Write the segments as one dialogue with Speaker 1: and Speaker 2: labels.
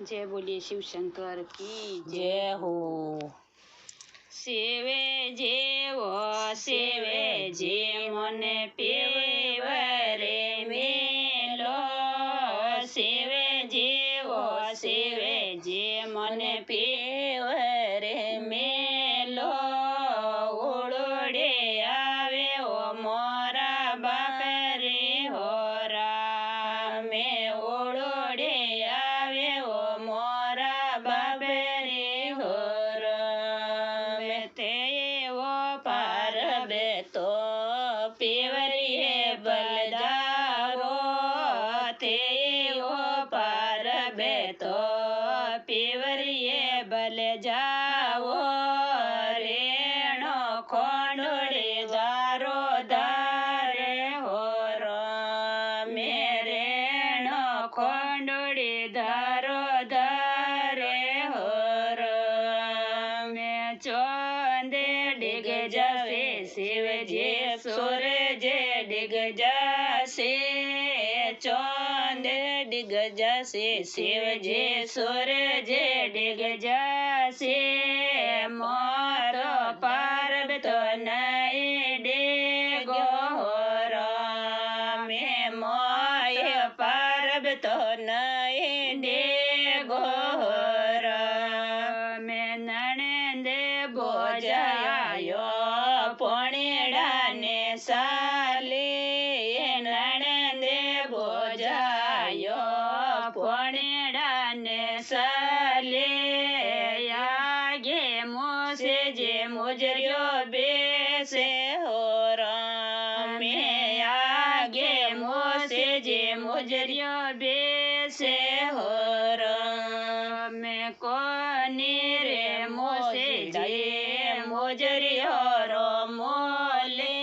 Speaker 1: जय बोलिए शिव शंकर की
Speaker 2: जय हो।
Speaker 1: सेवे जेवो सेवे जे मने पेवरे मेलो सेवे जेवो सेवे जे मने पेवरे मेलो ओळोडे आवे ओ मोरा बाप रे होरा में ओळोडे आवे ओ मोरा बाप रे होरा में ते वो पार बेतो पेवरिए बलदारो ते वो पार बेतो पेवरिए बल जाओ रेणो खोंडोड़े दारो दारे होर मेरेणो खोंडोड़े दारो दारे होर में चोंदे डिग जासे शिव जे सूरज डिग जासे चोंदे डिग जासे शिव जे सूरज डिग जासे मोरो पार्व तो नहीं डेगो होरा में मोय पार्व तो नहीं डेगो होरा में नणंदे बोजायो पोणेड़ा ने साले नणंदे बोजायो पोणेड़ा ने साले आगे मोसे जे मुजरियो बेसे होरा में आगे मोसे जे मुजरियो बेसे होरा में कोनी रे मोसे जे मुजरियो रो मोले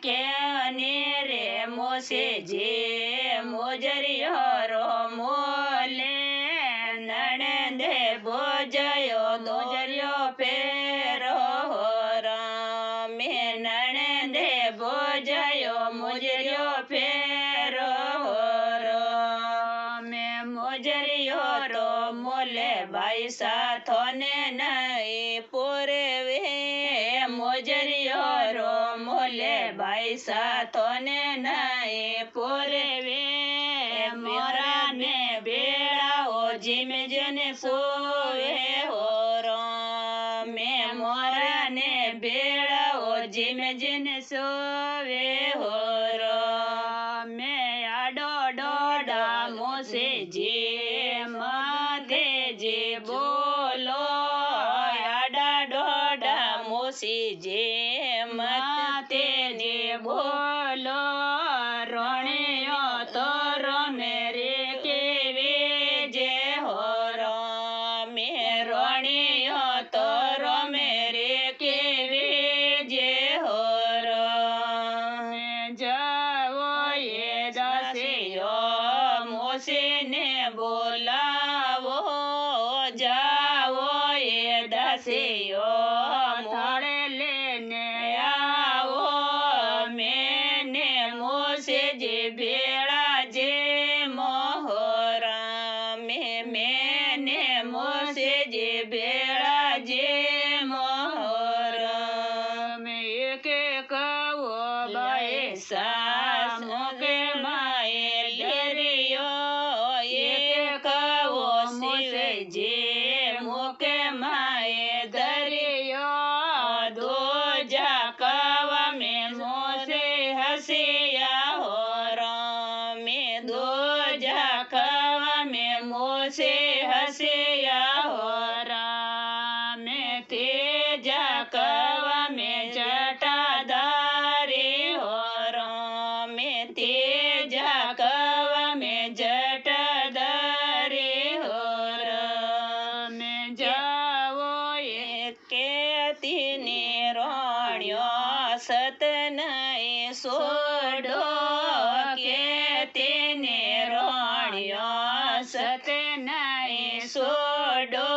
Speaker 1: के रे मोसे जे मुजरियो रो मोले नणंदे बोजयो मुजरियो पेरो होरा में नणंदे बोजयो मुजरियो पेरो होरा में मुजरियो रो मोले भाई साथोने नहीं पूरे वे मुजरियो रो मोले भाई साथोने नहीं पूरे वे मोरा ने बेड़ा ओ जिम जन सोवे होरा में मोरा ने बेड़ा ओ जिम जन सोवे होरा में आडो डोडा मोसे जे माथे जे बोलो आडा डोडा मोसे जे माथे जे बोलो रोणियो तो मेरे के वे जे होरा में रोणियो तो मेरे के वे जे होरा में जाओ ये दासियो मोसे ने बोलावो जाओ ये दासियो थाड़े लेने आओ मैंने मोसे जे बेड़ा जे मोहरा में मैंने मोसे जे बेड़ा जे मोहरा में एक कहो बाए सास मोके माए लरियो एक कहो मोसे जे मोके माए दरियो दो जाकवा में मोसे हसिया होरा में दो जाकवा में मोसे हसिया होरा में तेजा कवा में जटाधारी होरा में तेजा कवा में जटाधारी होरा में जाओ के तीने रोण्यो सतनाए सोडो के तीने रोण्यो सतनाए सोडो